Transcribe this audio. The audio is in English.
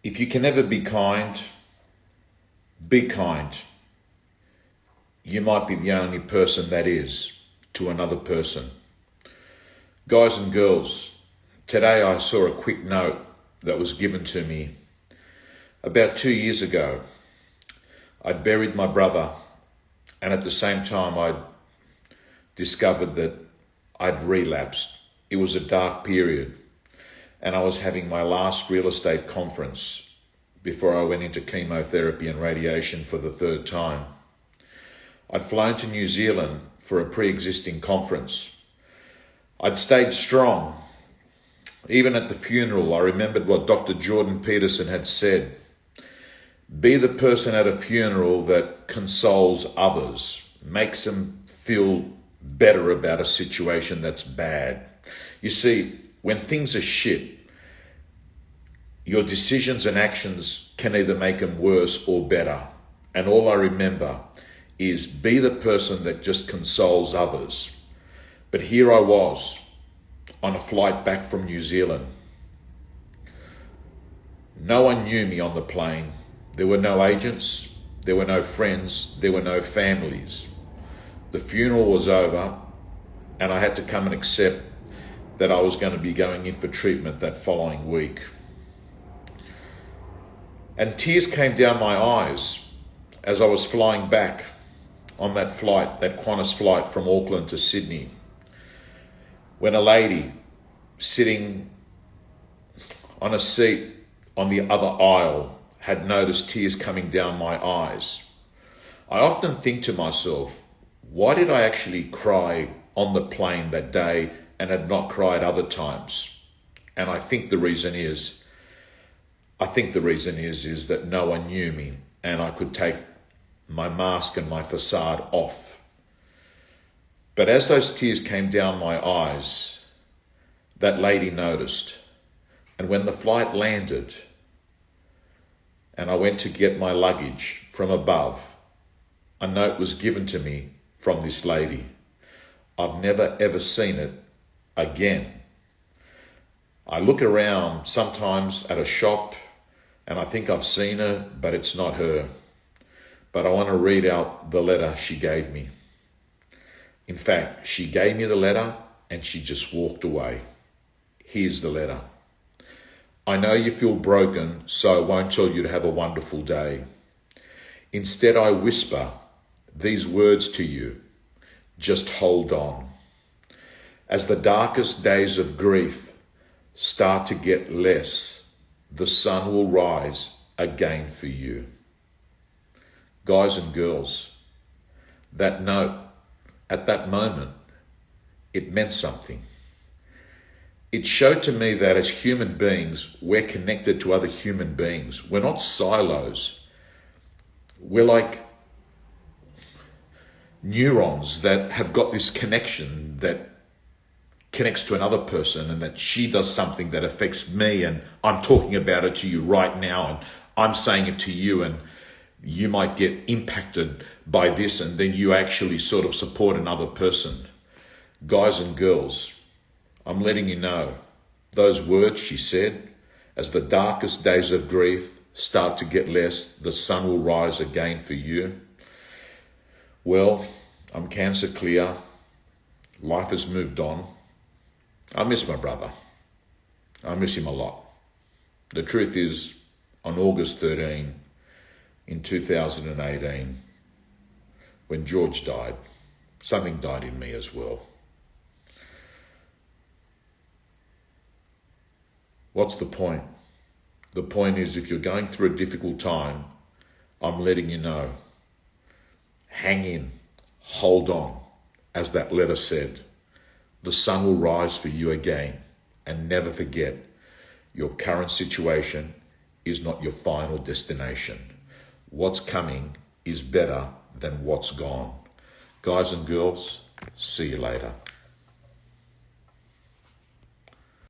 If you can ever be kind, be kind. You might be the only person that is to another person. Guys and girls, today I saw a quick note that was given to me. About 2 years ago, I'd buried my brother, and at the same time I'd discovered that I'd relapsed. It was a dark period, and I was having my last real estate conference before I went into chemotherapy and radiation for the third time. I'd flown to New Zealand for a pre-existing conference. I'd stayed strong. Even at the funeral, I remembered what Dr. Jordan Peterson had said. Be the person at a funeral that consoles others, makes them feel better about a situation that's bad. You see, when things are shit, your decisions and actions can either make them worse or better. And all I remember is be the person that just consoles others. But here I was on a flight back from New Zealand. No one knew me on the plane. There were no agents, there were no friends, there were no families. The funeral was over, and I had to come and accept that I was going to be going in for treatment that following week. And tears came down my eyes as I was flying back on that flight, that Qantas flight from Auckland to Sydney, when a lady sitting on a seat on the other aisle had noticed tears coming down my eyes. I often think to myself, why did I actually cry on the plane that day and had not cried other times? And I think the reason is that no one knew me and I could take my mask and my facade off. But as those tears came down my eyes, that lady noticed. And when the flight landed and I went to get my luggage from above, a note was given to me from this lady. I've never ever seen it again. I look around sometimes at a shop and I think I've seen her, but it's not her. But I want to read out the letter she gave me. In fact, she gave me the letter and she just walked away. Here's the letter. I know you feel broken, so I won't tell you to have a wonderful day. Instead, I whisper these words to you. Just hold on. As the darkest days of grief start to get less, the sun will rise again for you. Guys and girls, that note, at that moment, it meant something. It showed to me that as human beings, we're connected to other human beings. We're not silos. We're like neurons that have got this connection that connects to another person, and that she does something that affects me and I'm talking about it to you right now and I'm saying it to you, and you might get impacted by this and then you actually sort of support another person. Guys and girls, I'm letting you know, those words she said, as the darkest days of grief start to get less, the sun will rise again for you. Well, I'm cancer clear. Life has moved on. I miss my brother. I miss him a lot. The truth is, on August 13, in 2018, when George died, something died in me as well. What's the point? The point is, if you're going through a difficult time, I'm letting you know. Hang in, hold on, as that letter said. The sun will rise for you again, and never forget, your current situation is not your final destination. What's coming is better than what's gone. Guys and girls, see you later.